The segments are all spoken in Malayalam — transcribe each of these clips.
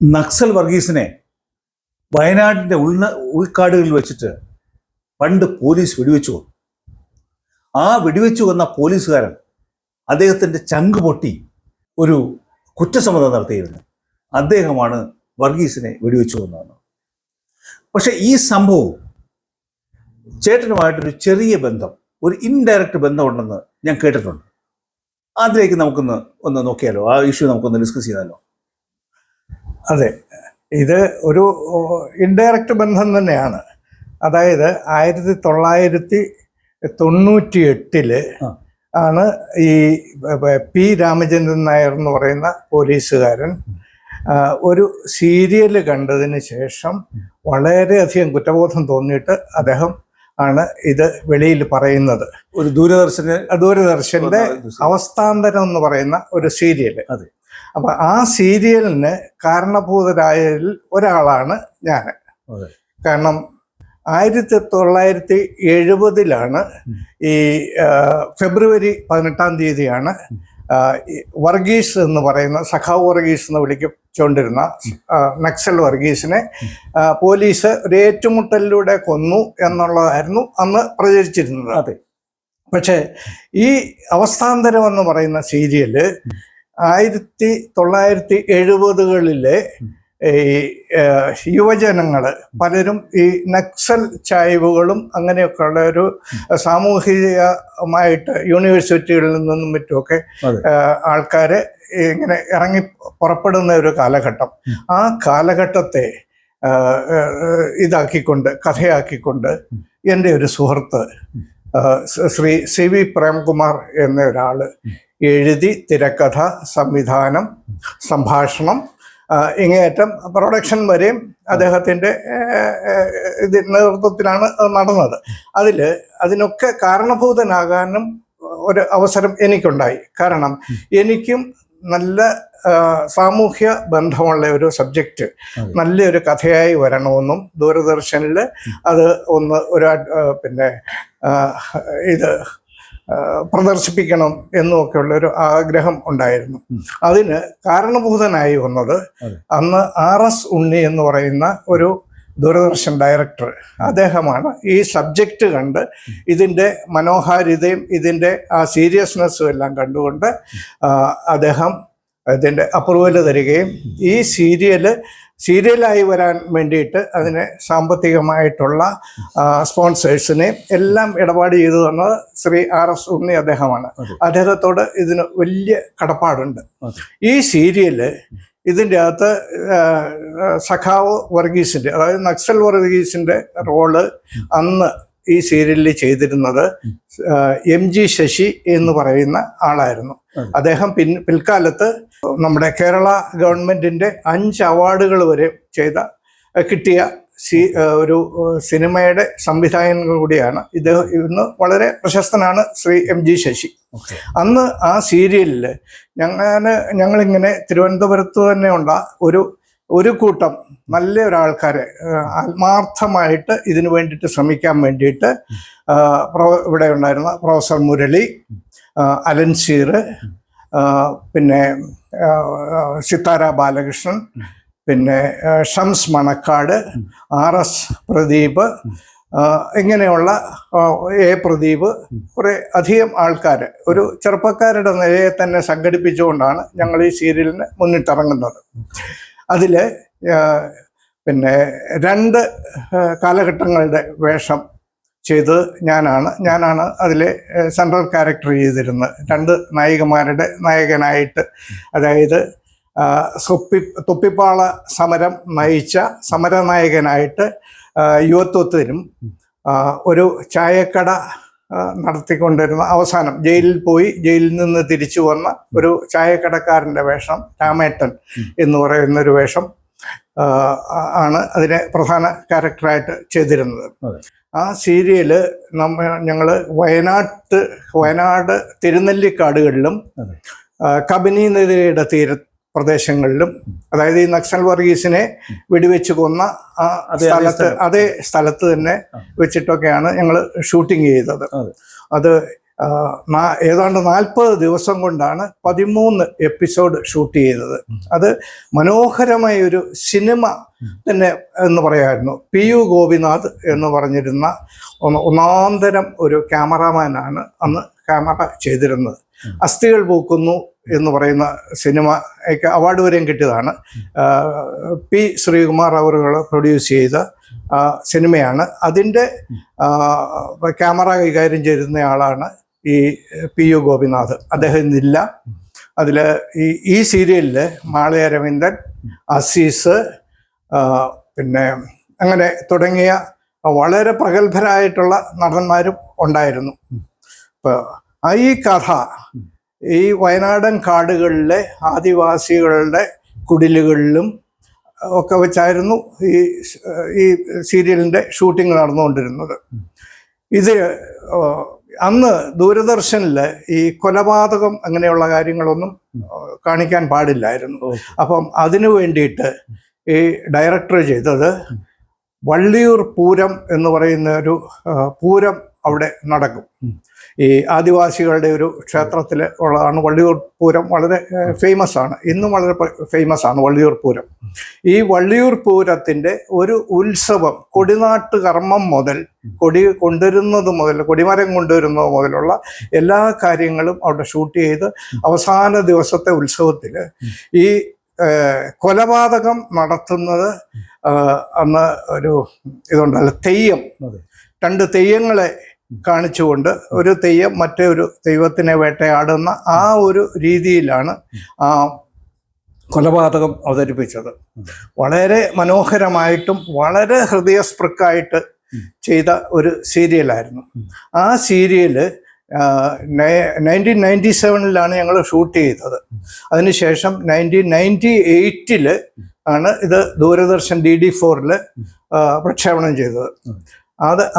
നക്സൽ വർഗീസിനെ വയനാടിൻ്റെ ഉൾക്കാടുകളിൽ വെച്ചിട്ട് പണ്ട് പോലീസ് വെടിവെച്ചു കൊന്നു. ആ വെടിവെച്ചു കൊന്ന പോലീസുകാരൻ അദ്ദേഹത്തിൻ്റെ ചങ്ക് പൊട്ടി ഒരു കുറ്റസമ്മതം നടത്തിയിരുന്നു. അദ്ദേഹമാണ് വർഗീസിനെ വെടിവെച്ചു കൊന്നതെന്ന്. പക്ഷെ ഈ സംഭവം ചേട്ടനുമായിട്ടൊരു ചെറിയ ബന്ധം, ഒരു ഇൻഡയറക്റ്റ് ബന്ധമുണ്ടെന്ന് ഞാൻ കേട്ടിട്ടുണ്ട്. അതിലേക്ക് ഒന്ന് നോക്കിയാലോ? ആ ഇഷ്യൂ നമുക്കൊന്ന് ഡിസ്കസ് ചെയ്താലോ? അതെ, ഇത് ഒരു ഇൻഡയറക്റ്റ് ബന്ധം തന്നെയാണ്. അതായത് 1998 ആണ് ഈ പി രാമചന്ദ്രൻ നായർ എന്ന് പറയുന്ന പോലീസുകാരൻ ഒരു സീരിയൽ കണ്ടതിന് ശേഷം വളരെയധികം കുറ്റബോധം തോന്നിയിട്ട് അദ്ദേഹം ആണ് ഇത് വെളിയിൽ പറയുന്നത്. ഒരു ദൂരദർശൻ്റെ അവസ്ഥാന്തരം എന്ന് പറയുന്ന ഒരു സീരിയൽ. അതെ. അപ്പൊ ആ സീരിയലിന് കാരണഭൂതരായതിൽ ഒരാളാണ് ഞാൻ. കാരണം 1970 ഈ ഫെബ്രുവരി 18 വർഗീസ് എന്ന് പറയുന്ന സഖാവ് വർഗീസ് എന്ന് വിളിച്ചുകൊണ്ടിരുന്ന നക്സൽ വർഗീസിനെ പോലീസ് ഒരു ഏറ്റുമുട്ടലിലൂടെ കൊന്നു എന്നുള്ളതായിരുന്നു അന്ന് പ്രചരിച്ചിരുന്നത്. അതെ. പക്ഷേ ഈ അവസ്ഥാന്തരം എന്ന് പറയുന്ന സീരിയല് 1970 ഈ യുവജനങ്ങൾ പലരും ഈ നക്സൽ ചായ്വുകളും അങ്ങനെയൊക്കെയുള്ള ഒരു സാമൂഹികമായിട്ട് യൂണിവേഴ്സിറ്റികളിൽ നിന്നും മറ്റുമൊക്കെ ആൾക്കാര് ഇങ്ങനെ ഇറങ്ങി പുറപ്പെടുന്ന ഒരു കാലഘട്ടം. ആ കാലഘട്ടത്തെ ഇതാക്കിക്കൊണ്ട് കഥയാക്കിക്കൊണ്ട് എൻ്റെ ഒരു സുഹൃത്ത് ശ്രീ CV പ്രേംകുമാർ എന്ന ഒരാൾ എഴുതി തിരക്കഥ, സംവിധാനം, സംഭാഷണം, ഇങ്ങേയറ്റം പ്രൊഡക്ഷൻ വരെയും അദ്ദേഹത്തിൻ്റെ നേതൃത്വത്തിലാണ് നടന്നത്. അതിനൊക്കെ കാരണഭൂതനാകാനും ഒരു അവസരം എനിക്കുണ്ടായി. കാരണം എനിക്കും നല്ല സാമൂഹ്യ ബന്ധമുള്ള ഒരു സബ്ജക്റ്റ് നല്ലൊരു കഥയായി വരണമെന്നും ദൂരദർശനിൽ അത് ഇത് പ്രദർശിപ്പിക്കണം എന്നുമൊക്കെയുള്ള ഒരു ആഗ്രഹം ഉണ്ടായിരുന്നു. അതിന് കാരണഭൂതനായി വന്നത് അന്ന് RS ഉണ്ണി എന്ന് പറയുന്ന ഒരു ദൂരദർശൻ ഡയറക്ടർ. അദ്ദേഹമാണ് ഈ സബ്ജക്റ്റ് കണ്ട് ഇതിൻ്റെ മനോഹാരിതയും ഇതിൻ്റെ ആ സീരിയസ്നെസ്സും എല്ലാം കണ്ടുകൊണ്ട് അദ്ദേഹം ഇതിൻ്റെ അപ്രൂവൽ തരികയും ഈ സീരിയലായി വരാൻ വേണ്ടിയിട്ട് അതിനെ സാമ്പത്തികമായിട്ടുള്ള സ്പോൺസേഴ്സിനെ എല്ലാം ഇടപാട് ചെയ്തു തന്നത് ശ്രീ RS ഉണ്ണി അദ്ദേഹമാണ്. അദ്ദേഹത്തോട് ഇതിന് വലിയ കടപ്പാടുണ്ട്. ഈ സീരിയല് ഇതിൻ്റെ അകത്ത് സഖാവ് വർഗീസിൻ്റെ, അതായത് നക്സൽ വർഗീസിൻ്റെ റോള് അന്ന് ഈ സീരിയലിൽ ചെയ്തിരുന്നത് MG ശശി എന്ന് പറയുന്ന ആളായിരുന്നു. അദ്ദേഹം പിൽക്കാലത്ത് നമ്മുടെ കേരള ഗവൺമെന്റിന്റെ 5 അവാർഡുകൾ വരെ കിട്ടിയ ഒരു സിനിമയുടെ സംവിധായകൻ കൂടിയാണ് ഇദ്ദേഹം. ഇന്ന് വളരെ പ്രശസ്തനാണ് ശ്രീ MG ശശി. അന്ന് ആ സീരിയലിൽ ഞങ്ങളിങ്ങനെ തിരുവനന്തപുരത്ത് തന്നെ ഉള്ള ഒരു കൂട്ടം നല്ല ഒരാൾക്കാരെ ആത്മാർത്ഥമായിട്ട് ഇതിനു വേണ്ടിയിട്ട് ശ്രമിക്കാൻ വേണ്ടിയിട്ട് ഇവിടെ ഉണ്ടായിരുന്ന പ്രൊഫസർ മുരളി, അലൻസീർ, പിന്നെ സിത്താര ബാലകൃഷ്ണൻ, പിന്നെ ഷംസ് മണക്കാട്, RS പ്രദീപ്, ഇങ്ങനെയുള്ള പ്രദീപ്, കുറെ അധികം ആൾക്കാർ ഒരു ചെറുപ്പക്കാരുടെ നിലയെ തന്നെ സംഘടിപ്പിച്ചുകൊണ്ടാണ് ഞങ്ങൾ ഈ സീരിയലിന് മുന്നിട്ടിറങ്ങുന്നത്. അതിൽ പിന്നെ 2 കാലഘട്ടങ്ങളുടെ വേഷം ചെയ്ത് ഞാനാണ് അതിലെ സെൻട്രൽ ക്യാരക്ടർ ചെയ്തിരുന്നത്. 2 നായികമാരുടെ നായകനായിട്ട്, അതായത് തൊപ്പിപ്പാള സമരം നയിച്ച സമരനായകനായിട്ട് യുവത്വത്തിനും ഒരു ചായക്കട നടത്തിക്കൊണ്ടിരുന്ന, അവസാനം ജയിലിൽ നിന്ന് തിരിച്ചു വന്ന ഒരു ചായക്കടക്കാരൻ്റെ വേഷം, രാമേട്ടൻ എന്ന് പറയുന്നൊരു വേഷം ആണ് അതിനെ പ്രധാന ക്യാരക്ടറായിട്ട് ചെയ്തിരുന്നത്. ആ സീരിയല് ഞങ്ങൾ വയനാട് തിരുനെല്ലിക്കാടുകളിലും കബനി നദിയുടെ പ്രദേശങ്ങളിലും, അതായത് ഈ നക്സൽ വർഗീസിനെ വെടിവെച്ച് കൊന്ന അതേ സ്ഥലത്ത് തന്നെ വെച്ചിട്ടൊക്കെയാണ് ഞങ്ങൾ ഷൂട്ടിംഗ് ചെയ്തത്. അത് ഏതാണ്ട് 40 ദിവസം കൊണ്ടാണ് 13 എപ്പിസോഡ് ഷൂട്ട് ചെയ്തത്. അത് മനോഹരമായ ഒരു സിനിമ തന്നെ എന്ന് പറയായിരുന്നു. PU ഗോപിനാഥ് എന്ന് പറഞ്ഞിരുന്ന ഒന്നാന്തരം ഒരു ക്യാമറാമാനാണ് അന്ന് ക്യാമറ ചെയ്തിരുന്നത്. അസ്ഥികൾ പൂക്കുന്നു എന്ന് പറയുന്ന സിനിമയ്ക്ക് അവാർഡ് വരെയും കിട്ടിയതാണ്. P. ശ്രീകുമാർ അവറുകൾ പ്രൊഡ്യൂസ് ചെയ്ത സിനിമയാണ്. അതിൻ്റെ ക്യാമറ കൈകാര്യം ചെയ്യുന്ന ആളാണ് ഈ PU ഗോപിനാഥ്. അദ്ദേഹം ഇന്നില്ല. അതിൽ ഈ സീരിയലിൽ മാളയ രവീന്ദ്രൻ, അസീസ്, പിന്നെ അങ്ങനെ തുടങ്ങിയ വളരെ പ്രഗത്ഭരായിട്ടുള്ള നടന്മാരും ഉണ്ടായിരുന്നു. ഇപ്പോൾ ഈ കഥ ഈ വയനാടൻ കാടുകളിലെ ആദിവാസികളുടെ കുടിലുകളിലും ഒക്കെ വെച്ചായിരുന്നു ഈ സീരിയലിൻ്റെ ഷൂട്ടിംഗ് നടന്നുകൊണ്ടിരുന്നത്. ഇത് അന്ന് ദൂരദർശനിൽ ഈ കൊലപാതകം അങ്ങനെയുള്ള കാര്യങ്ങളൊന്നും കാണിക്കാൻ പാടില്ലായിരുന്നു. അപ്പം അതിനു വേണ്ടിയിട്ട് ഈ ഡയറക്ടർ ചെയ്തത് വള്ളിയൂർ പൂരം എന്ന് പറയുന്ന ഒരു പൂരം അവിടെ നടക്കും. ഈ ആദിവാസികളുടെ ഒരു ക്ഷേത്രത്തിൽ ഉള്ളതാണ് വള്ളിയൂർ പൂരം. വളരെ ഫേമസ് ആണ്, ഇന്നും വളരെ ഫേമസ് ആണ് വള്ളിയൂർ പൂരം. ഈ വള്ളിയൂർ പൂരത്തിൻ്റെ ഒരു ഉത്സവം, കൊടിനാട്ട് കർമ്മം മുതൽ, കൊടി കൊണ്ടുവരുന്നത് മുതൽ, കൊടിമരം കൊണ്ടുവരുന്നത് മുതലുള്ള എല്ലാ കാര്യങ്ങളും അവിടെ ഷൂട്ട് ചെയ്ത് അവസാന ദിവസത്തെ ഉത്സവത്തിൽ ഈ കൊലപാതകം നടത്തുന്നത് അന്ന് ഒരു ഇതുണ്ടല്ലോ, തെയ്യം, 2 തെയ്യങ്ങളെ കാണിച്ചുകൊണ്ട് ഒരു തെയ്യം മറ്റേ ഒരു ദൈവത്തിനെ വേട്ടയാടുന്ന ആ ഒരു രീതിയിലാണ് ആ കൊലപാതകം അവതരിപ്പിച്ചത്. വളരെ മനോഹരമായിട്ടും വളരെ ഹൃദയസ്പൃക്കായിട്ട് ചെയ്ത ഒരു സീരിയലായിരുന്നു. ആ സീരിയല് 1997 ഞങ്ങൾ ഷൂട്ട് ചെയ്തത്. അതിനുശേഷം 1998 ആണ് ഇത് ദൂരദർശൻ DD4 പ്രക്ഷേപണം ചെയ്തത്.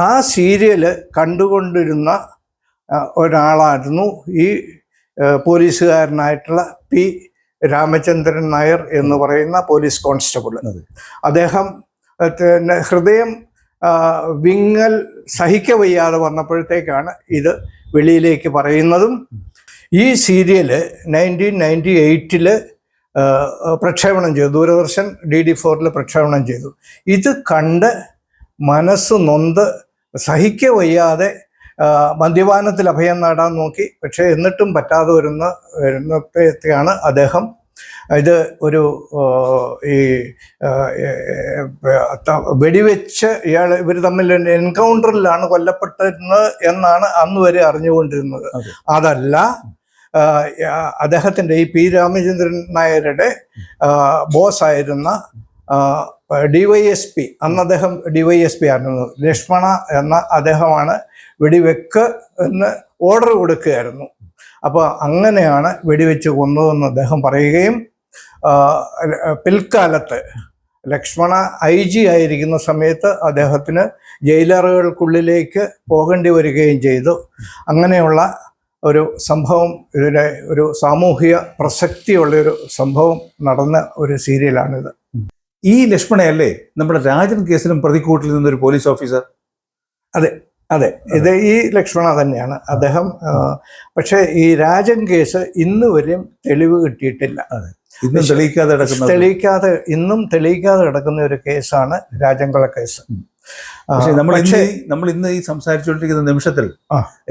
ആ സീരിയല് കണ്ടുകൊണ്ടിരുന്ന ഒരാളായിരുന്നു ഈ പോലീസുകാരനായിട്ടുള്ള P. രാമചന്ദ്രൻ നായർ എന്ന് പറയുന്ന പോലീസ് കോൺസ്റ്റബിൾ. അദ്ദേഹം ഹൃദയം വിങ്ങൽ സഹിക്കവയ്യാതെ വന്നപ്പോഴത്തേക്കാണ് ഇത് വെളിയിലേക്ക് പറയുന്നതും. ഈ സീരിയല് 1998 പ്രക്ഷേപണം ചെയ്തു, ദൂരദർശൻ DD4 പ്രക്ഷേപണം ചെയ്തു. ഇത് കണ്ട് മനസ്സ് നൊന്ത് സഹിക്കവയ്യാതെ മദ്യപാനത്തിൽ അഭയം നേടാൻ നോക്കി. പക്ഷേ എന്നിട്ടും പറ്റാതെ വരുന്നപ്പോഴത്തേക്കാണ് അദ്ദേഹം ഇത് ഒരു ഈ വെടിവെച്ച് ഇവർ തമ്മിൽ എൻകൗണ്ടറിലാണ് കൊല്ലപ്പെട്ടത് എന്നാണ് അന്ന് വരെ അറിഞ്ഞുകൊണ്ടിരുന്നത്. അതല്ല, അദ്ദേഹത്തിൻ്റെ ഈ P. രാമചന്ദ്രൻ നായരുടെ ബോസായിരുന്ന DYSP, അന്ന് അദ്ദേഹം DYSP ആയിരുന്നു, ലക്ഷ്മണ എന്ന അദ്ദേഹമാണ് വെടിവെക്ക് എന്ന് ഓർഡർ കൊടുക്കുകയായിരുന്നു. അപ്പോൾ അങ്ങനെയാണ് വെടിവെച്ച് കൊന്നതെന്ന് അദ്ദേഹം പറയുകയും പിൽക്കാലത്ത് ലക്ഷ്മണ IG ആയിരിക്കുന്ന സമയത്ത് അദ്ദേഹത്തിന് ജയിലറുകൾക്കുള്ളിലേക്ക് പോകേണ്ടി വരികയും ചെയ്തു. അങ്ങനെയുള്ള ഒരു സംഭവം, ഇതിലെ ഒരു സാമൂഹിക പ്രസക്തിയുള്ളൊരു സംഭവം നടന്ന ഒരു സീരിയലാണിത്. ഈ ലക്ഷ്മണയല്ലേ നമ്മുടെ രാജൻ കേസിലും പ്രതിക്കൂട്ടിൽ നിന്നൊരു പോലീസ് ഓഫീസർ? അതെ അതെ, ഇത് ഈ ലക്ഷ്മണ തന്നെയാണ് അദ്ദേഹം. പക്ഷേ ഈ രാജൻ കേസ് ഇന്ന് വരെയും തെളിവ് കിട്ടിയിട്ടില്ല. ഇന്നും തെളിയിക്കാതെ കിടക്കുന്ന ഒരു കേസാണ് രാജൻകൊല കേസ്. പക്ഷേ നമ്മൾ ഇന്ന് ഈ സംസാരിച്ചുകൊണ്ടിരിക്കുന്ന നിമിഷത്തിൽ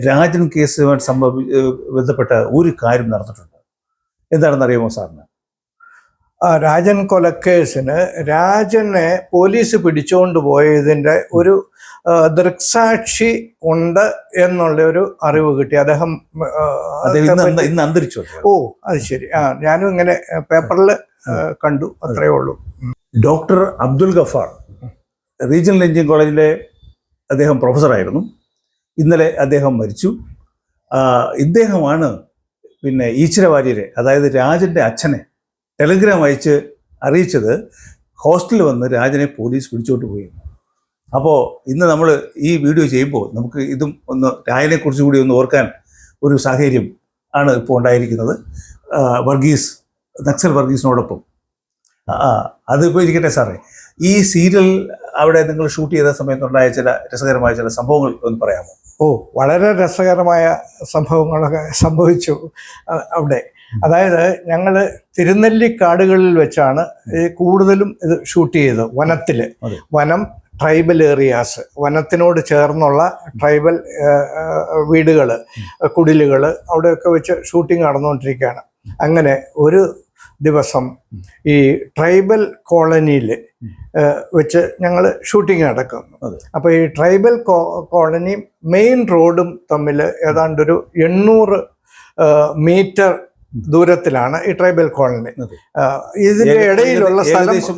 രാജൻ കേസുമായി ബന്ധപ്പെട്ട ഒരു കാര്യം നടന്നിട്ടുണ്ട്. എന്താണെന്ന് അറിയാമോ സാറിന്? രാജൻ കൊലക്കേസിന് രാജനെ പോലീസ് പിടിച്ചുകൊണ്ട് പോയതിൻ്റെ ഒരു ദൃക്സാക്ഷി ഉണ്ട് എന്നുള്ള ഒരു അറിവ് കിട്ടി. അദ്ദേഹം ഇന്ന് അന്തരിച്ചു. ഓ, അത് ശരി. ഞാനും ഇങ്ങനെ പേപ്പറിൽ കണ്ടു, അത്രയേ ഉള്ളൂ. Doctor Abdul Gaffar regional engineering കോളേജിലെ അദ്ദേഹം പ്രൊഫസറായിരുന്നു. ഇന്നലെ അദ്ദേഹം മരിച്ചു. ഇദ്ദേഹമാണ് പിന്നെ ഈശ്വര വാര്യരെ, അതായത് രാജൻ്റെ അച്ഛനെ ടെലഗ്രാം അയച്ച് അറിയിച്ചത് ഹോസ്റ്റലിൽ വന്ന് രാജനെ പോലീസ് പിടിച്ചോട്ട് പോയി. അപ്പോൾ ഇന്ന് നമ്മൾ ഈ വീഡിയോ ചെയ്യുമ്പോൾ നമുക്ക് ഇതും ഒന്ന് രാജനെക്കുറിച്ച് കൂടി ഒന്ന് ഓർക്കാൻ ഒരു സാഹചര്യം ആണ് ഇപ്പോൾ ഉണ്ടായിരിക്കുന്നത്. നക്സൽ വർഗീസിനോടൊപ്പം അതിപ്പോൾ ഇരിക്കട്ടെ സാറേ, ഈ സീരിയൽ അവിടെ നിങ്ങൾ ഷൂട്ട് ചെയ്ത സമയത്തുണ്ടായ ചില രസകരമായ ചില സംഭവങ്ങൾ ഒന്ന് പറയാമോ? വളരെ രസകരമായ സംഭവങ്ങളൊക്കെ സംഭവിച്ചു അവിടെ. അതായത് ഞങ്ങൾ തിരുനെല്ലിക്കാടുകളിൽ വെച്ചാണ് ഈ കൂടുതലും ഇത് ഷൂട്ട് ചെയ്തത്. വനത്തിൽ, വനം, ട്രൈബൽ ഏറിയാസ്, വനത്തിനോട് ചേർന്നുള്ള ട്രൈബൽ വീടുകൾ, കുടിലുകൾ, അവിടെയൊക്കെ വെച്ച് ഷൂട്ടിംഗ് നടന്നുകൊണ്ടിരിക്കുകയാണ്. അങ്ങനെ ഒരു ദിവസം ഈ ട്രൈബൽ കോളനിയിൽ വെച്ച് ഞങ്ങൾ ഷൂട്ടിംഗ് നടക്കുന്നു. അപ്പോൾ ഈ ട്രൈബൽ കോളനി മെയിൻ റോഡും തമ്മിൽ ഏതാണ്ടൊരു 800 മീറ്റർ ദൂരത്തിലാണ് ഈ ട്രൈബൽ കോളനി. ഇതിന്റെ ഇടയിലുള്ള സ്ഥലം ഏകദേശം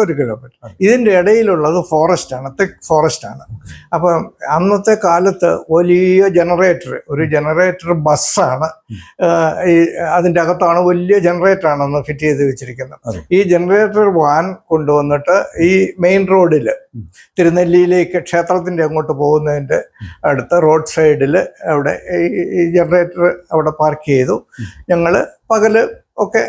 1 കിലോമീറ്റർ. ഇതിന്റെ ഇടയിലുള്ളത് ഫോറസ്റ്റ് ആണ്, തിക് ഫോറസ്റ്റ് ആണ്. അപ്പം അന്നത്തെ കാലത്ത് വലിയ ഒരു ജനറേറ്റർ ബസ്സാണ് ഈ അതിൻ്റെ അകത്താണ്, വലിയ ജനറേറ്ററാണ് അന്ന് ഫിറ്റ് ചെയ്ത് വെച്ചിരിക്കുന്നത്. ഈ ജനറേറ്റർ വാൻ കൊണ്ടുവന്നിട്ട് ഈ മെയിൻ റോഡിൽ തിരുനെല്ലിയിലേക്ക് ക്ഷേത്രത്തിൻ്റെ അങ്ങോട്ട് പോകുന്നതിൻ്റെ അടുത്ത് റോഡ് സൈഡിൽ അവിടെ ഈ ജനറേറ്റർ അവിടെ പാർക്ക് ചെയ്തു. ഞങ്ങൾ പകല് ഒക്കെ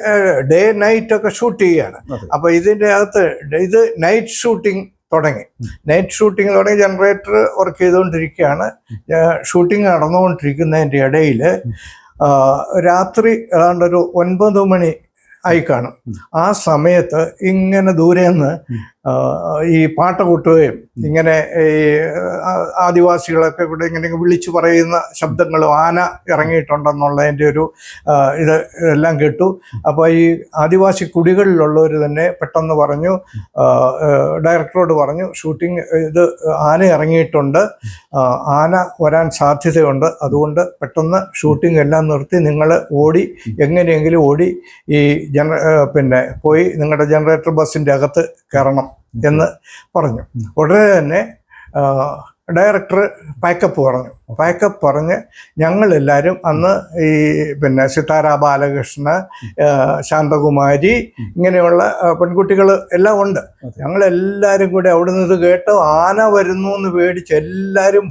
ഡേ നൈറ്റ് ഒക്കെ ഷൂട്ട് ചെയ്യുകയാണ്. അപ്പോൾ ഇതിൻ്റെ അകത്ത് ഇത് നൈറ്റ് ഷൂട്ടിംഗ് തുടങ്ങി. ജനറേറ്റർ വർക്ക് ചെയ്തുകൊണ്ടിരിക്കുകയാണ്. ഷൂട്ടിംഗ് നടന്നുകൊണ്ടിരിക്കുന്നതിൻ്റെ ഇടയിൽ രാത്രി ഏതാണ്ടൊരു 9 മണി ആയി കാണും. ആ സമയത്ത് ഇങ്ങനെ ദൂരെ നിന്ന് ഈ പാട്ട കൊട്ടുകയും ഇങ്ങനെ ഈ ആദിവാസികളൊക്കെ ഇവിടെ ഇങ്ങനെ വിളിച്ചു പറയുന്ന ശബ്ദങ്ങളും ആന ഇറങ്ങിയിട്ടുണ്ടെന്നുള്ളതിൻ്റെ ഒരു ഇതെല്ലാം കേട്ടു. അപ്പോൾ ഈ ആദിവാസി കുടികളിലുള്ളവർ തന്നെ പെട്ടെന്ന് പറഞ്ഞു, ഡയറക്ടറോട് പറഞ്ഞു, ഷൂട്ടിംഗ് ഇത് ആന ഇറങ്ങിയിട്ടുണ്ട്, ആന വരാൻ സാധ്യതയുണ്ട്, അതുകൊണ്ട് പെട്ടെന്ന് ഷൂട്ടിംഗ് എല്ലാം നിർത്തി നിങ്ങൾ ഓടി, എങ്ങനെയെങ്കിലും ഓടി ഈ പോയി നിങ്ങളുടെ ജനറേറ്റർ ബസ്സിൻ്റെ അകത്ത് കയറണം എന്ന് പറഞ്ഞു. ഉടനെ തന്നെ ഡയറക്ടർ പാക്കപ്പ് പറഞ്ഞ് ഞങ്ങളെല്ലാവരും അന്ന് ഈ സിതാര ബാലകൃഷ്ണ, ശാന്തകുമാരി, ഇങ്ങനെയുള്ള പെൺകുട്ടികൾ എല്ലാം ഉണ്ട്. ഞങ്ങളെല്ലാവരും കൂടി അവിടെ നിന്ന് ഇത് കേട്ട് ആന വരുന്നു എന്ന് പേടിച്ച് എല്ലാവരും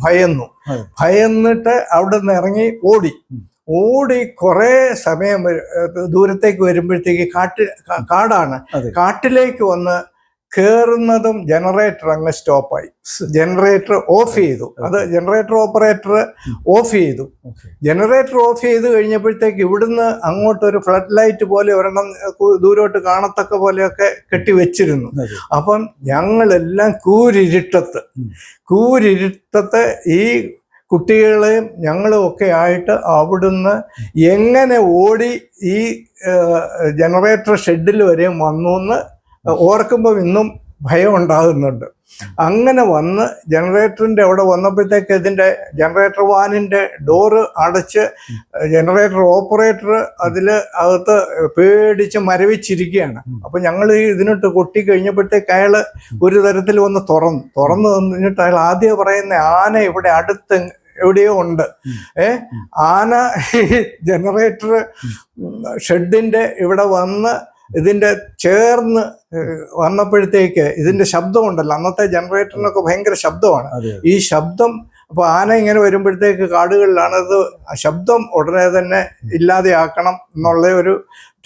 ഭയന്നിട്ട് അവിടെ നിന്ന് ഇറങ്ങി ഓടി കുറേ സമയം ദൂരത്തേക്ക് വരുമ്പോഴത്തേക്ക് കാടാണ്. കാട്ടിലേക്ക് വന്ന് കയറുന്നതും ജനറേറ്റർ അങ്ങ് സ്റ്റോപ്പായി. ജനറേറ്റർ ഓഫ് ചെയ്തു. അത് ജനറേറ്റർ ഓപ്പറേറ്റർ ഓഫ് ചെയ്തു. ജനറേറ്റർ ഓഫ് ചെയ്ത് കഴിഞ്ഞപ്പോഴത്തേക്ക് ഇവിടുന്ന് അങ്ങോട്ടൊരു ഫ്ലഡ് ലൈറ്റ് പോലെ ഒരെണ്ണം ദൂരോട്ട് കാണത്തക്ക പോലെയൊക്കെ കെട്ടി വെച്ചിരുന്നു. അപ്പം ഞങ്ങളെല്ലാം കൂരിരുട്ടത്ത് ഈ കുട്ടികളെയും ഞങ്ങളും ഒക്കെ ആയിട്ട് അവിടുന്ന് എങ്ങനെ ഓടി ഈ ജനറേറ്റർ ഷെഡിൽ വരെ വന്നു എന്ന് ഓർക്കുമ്പോൾ ഇന്നും ഭയം ഉണ്ടാകുന്നുണ്ട്. അങ്ങനെ വന്ന് ജനറേറ്ററിൻ്റെ അവിടെ വന്നപ്പോഴത്തേക്ക് ഇതിൻ്റെ ജനറേറ്റർ വാനിൻ്റെ ഡോറ് അടച്ച് ജനറേറ്റർ ഓപ്പറേറ്റർ അതിൽ അകത്ത് പേടിച്ച് മരവിച്ചിരിക്കുകയാണ്. അപ്പം ഞങ്ങൾ ഇതിനിട്ട് കൊട്ടിക്കഴിഞ്ഞപ്പോഴത്തേക്ക് അയാൾ ഒരു തരത്തിൽ വന്ന് തുറന്നു തന്നിട്ട് അയാൾ ആദ്യം പറയുന്ന ആന ഇവിടെ അടുത്ത് എവിടെയോ ഉണ്ട്. ആന ജനറേറ്റർ ഷെഡിൻ്റെ ഇവിടെ വന്ന് ഇതിൻ്റെ ചേർന്ന് വന്നപ്പോഴത്തേക്ക് ഇതിൻ്റെ ശബ്ദമുണ്ടല്ലോ, അന്നത്തെ ജനറേറ്ററിനൊക്കെ ഭയങ്കര ശബ്ദമാണ്. ഈ ശബ്ദം അപ്പോൾ ആന ഇങ്ങനെ വരുമ്പോഴത്തേക്ക് കാടുകളിലാണത്, ശബ്ദം ഉടനെ തന്നെ ഇല്ലാതെയാക്കണം എന്നുള്ള ഒരു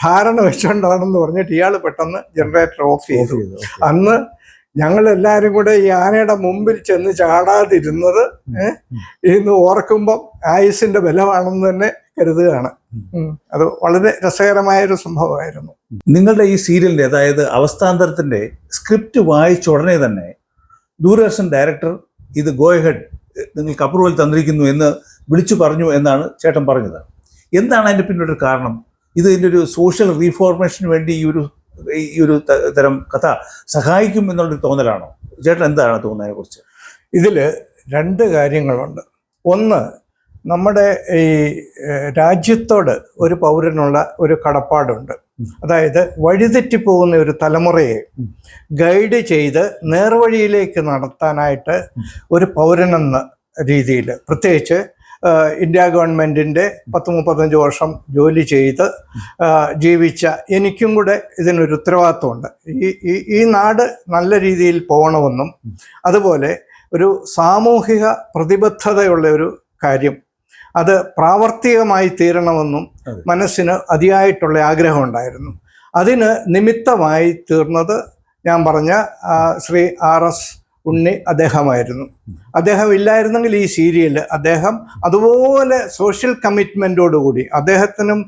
ധാരണ വെച്ചുകൊണ്ടാണെന്ന് പറഞ്ഞിട്ട് ഇയാൾ പെട്ടെന്ന് ജനറേറ്റർ ഓഫ് ചെയ്തു. അന്ന് ഞങ്ങളെല്ലാവരും കൂടെ ഈ ആനയുടെ മുമ്പിൽ ചെന്ന് ചാടാതിരുന്നത് ഇന്ന് ഓർക്കുമ്പം ആയുസിന്റെ ബലമാണെന്ന് തന്നെ കരുതുകയാണ്. അത് വളരെ രസകരമായൊരു സംഭവമായിരുന്നു. നിങ്ങളുടെ ഈ സീരിയലിൻ്റെ, അതായത് അവസ്ഥാന്തരത്തിൻ്റെ സ്ക്രിപ്റ്റ് വായിച്ച ഉടനെ തന്നെ ദൂരദർശൻ ഡയറക്ടർ ഇത് ഗോ ഹെഡ്, നിങ്ങൾക്ക് അപ്രൂവൽ തന്നിരിക്കുന്നു എന്ന് വിളിച്ചു പറഞ്ഞു എന്നാണ് ചേട്ടൻ പറഞ്ഞത്. എന്താണ് അതിൻ്റെ പിന്നീടൊരു കാരണം? ഇതിൻ്റെ ഒരു സോഷ്യൽ റീഫോർമേഷന് വേണ്ടി ഈ ഒരു തരം കഥ സഹായിക്കും എന്നുള്ളൊരു തോന്നലാണോ? ചേട്ടൻ എന്താണ് തോന്നുന്നതിനെ കുറിച്ച്? ഇതിൽ 2 കാര്യങ്ങളുണ്ട്. ഒന്ന്, നമ്മുടെ ഈ രാജ്യത്തോട് ഒരു പൗരനുള്ള ഒരു കടപ്പാടുണ്ട്. അതായത് വഴിതെറ്റിപ്പോകുന്ന ഒരു തലമുറയെ ഗൈഡ് ചെയ്ത് നേർവഴിയിലേക്ക് നടത്താനായിട്ട് ഒരു പൗരനെന്ന രീതിയിൽ, പ്രത്യേകിച്ച് ഇന്ത്യ ഗവൺമെൻറ്റിൻ്റെ 10-35 വർഷം ജോലി ചെയ്ത് ജീവിച്ച എനിക്കും കൂടെ ഇതിനൊരു ഉത്തരവാദിത്വമുണ്ട്. ഈ നാട് നല്ല രീതിയിൽ പോകണമെന്നും അതുപോലെ ഒരു സാമൂഹിക പ്രതിബദ്ധതയുള്ള ഒരു കാര്യം അത് പ്രാവർത്തികമായി തീരണമെന്നും മനസ്സിന് അതിയായിട്ടുള്ള ആഗ്രഹമുണ്ടായിരുന്നു. അതിന് നിമിത്തമായി തീർന്നത് ഞാൻ പറഞ്ഞ ശ്രീ R.S. ഉണ്ണി അദ്ദേഹമായിരുന്നു. അദ്ദേഹം ഇല്ലായിരുന്നെങ്കിൽ ഈ സീരിയൽ അദ്ദേഹം അതുപോലെ സോഷ്യൽ കമ്മിറ്റ്മെൻറ്റോടുകൂടി അദ്ദേഹത്തിനും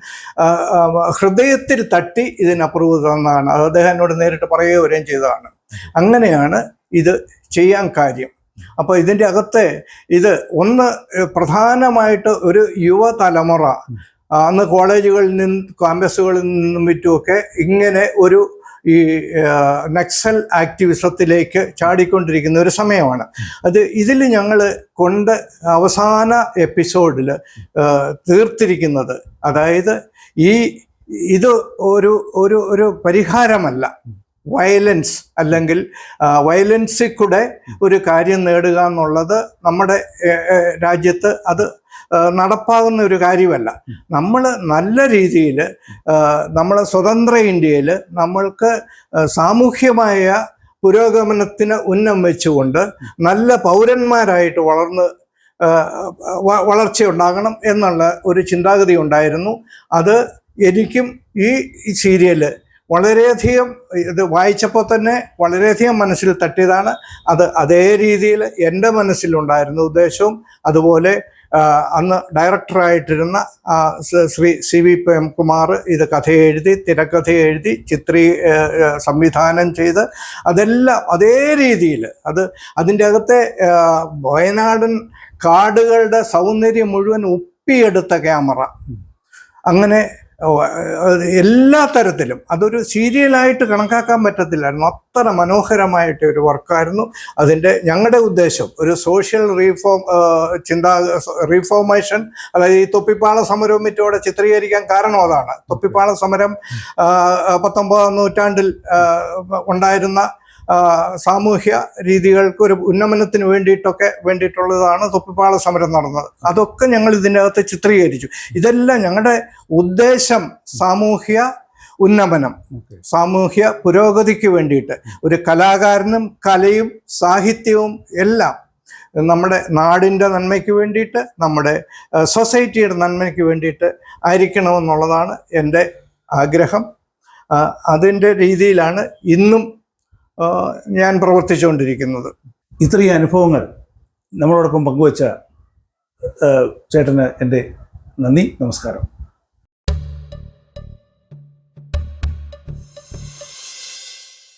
ഹൃദയത്തിൽ തട്ടി ഇതിന് അപ്രൂവ് തന്നതാണ്. അത് അദ്ദേഹം എന്നോട് നേരിട്ട് പറയുകയും ചെയ്തതാണ്. അങ്ങനെയാണ് ഇത് ചെയ്യാൻ കാര്യം. അപ്പോൾ ഇതിൻ്റെ അകത്തെ ഇത് ഒന്ന് പ്രധാനമായിട്ട് ഒരു യുവതലമുറ അന്ന് കോളേജുകളിൽ നിന്നും ക്യാമ്പസുകളിൽ നിന്നും മറ്റുമൊക്കെ ഇങ്ങനെ ഒരു ഈ നക്സൽ ആക്ടിവിസത്തിലേക്ക് ചാടിക്കൊണ്ടിരിക്കുന്ന ഒരു സമയമാണ്. ഇതിൽ ഞങ്ങൾ കൊണ്ട് അവസാന എപ്പിസോഡിൽ തീർത്തിരിക്കുന്നത്, അതായത് ഇത് ഒരു പരിഹാരമല്ല. വയലൻസ് അല്ലെങ്കിൽ വയലൻസിൽ കൂടെ ഒരു കാര്യം നേടുക എന്നുള്ളത് നമ്മുടെ രാജ്യത്ത് അത് നടപ്പാകുന്ന ഒരു കാര്യമല്ല. നമ്മൾ നല്ല രീതിയിൽ നമ്മൾ സ്വതന്ത്ര ഇന്ത്യയിൽ നമ്മൾക്ക് സാമൂഹ്യമായ പുരോഗമനത്തിന് ഉന്നം വെച്ചുകൊണ്ട് നല്ല പൗരന്മാരായിട്ട് വളർച്ചയുണ്ടാകണം എന്നുള്ള ഒരു ചിന്താഗതി ഉണ്ടായിരുന്നു. അത് എനിക്കും ഈ സീരിയല് വളരെയധികം ഇത് വായിച്ചപ്പോൾ തന്നെ വളരെയധികം മനസ്സിൽ തട്ടിയതാണ്. അത് അതേ രീതിയിൽ എൻ്റെ മനസ്സിലുണ്ടായിരുന്ന ഉദ്ദേശവും അതുപോലെ അന്ന് ഡയറക്ടറായിട്ടിരുന്ന ശ്രീ CV പ്രേംകുമാർ ഇത് കഥ എഴുതി, തിരക്കഥ എഴുതി, സംവിധാനം ചെയ്ത് അതെല്ലാം അതേ രീതിയിൽ അതിൻ്റെ അകത്തെ വയനാടൻ കാടുകളുടെ സൗന്ദര്യം മുഴുവൻ ഒപ്പിയെടുത്ത ക്യാമറ, അങ്ങനെ എല്ലാ തരത്തിലും അതൊരു സീരിയലായിട്ട് കണക്കാക്കാൻ പറ്റത്തില്ലായിരുന്നു. അത്ര മനോഹരമായിട്ട് ഒരു വർക്കായിരുന്നു. ഞങ്ങളുടെ ഉദ്ദേശം ഒരു സോഷ്യൽ റീഫോർമേഷൻ, അതായത് ഈ തൊപ്പിപ്പാള സമരവും മറ്റോടെ ചിത്രീകരിക്കാൻ കാരണം അതാണ്. തൊപ്പിപ്പാള സമരം 19-ാം നൂറ്റാണ്ടിൽ ഉണ്ടായിരുന്ന സാമൂഹ്യ രീതികൾക്ക് ഒരു ഉന്നമനത്തിന് വേണ്ടിയിട്ടുള്ളതാണ് തൊപ്പിപ്പാള സമരം നടന്നത്. അതൊക്കെ ഞങ്ങൾ ഇതിൻ്റെ അകത്ത് ചിത്രീകരിച്ചു. ഇതെല്ലാം ഞങ്ങളുടെ ഉദ്ദേശം സാമൂഹ്യ ഉന്നമനം, സാമൂഹ്യ പുരോഗതിക്ക് വേണ്ടിയിട്ട് ഒരു കലാകാരനും കലയും സാഹിത്യവും എല്ലാം നമ്മുടെ നാടിൻ്റെ നന്മയ്ക്ക് വേണ്ടിയിട്ട്, നമ്മുടെ സൊസൈറ്റിയുടെ നന്മയ്ക്ക് വേണ്ടിയിട്ട് ആയിരിക്കണമെന്നുള്ളതാണ് എൻ്റെ ആഗ്രഹം. അതിൻ്റെ രീതിയിലാണ് ഇന്നും ഞാൻ പ്രവർത്തിച്ചുകൊണ്ടിരിക്കുന്നത്. ഇത്രയും അനുഭവങ്ങൾ നമ്മളോടൊപ്പം പങ്കുവച്ച ചേട്ടന് എൻ്റെ നന്ദി, നമസ്കാരം.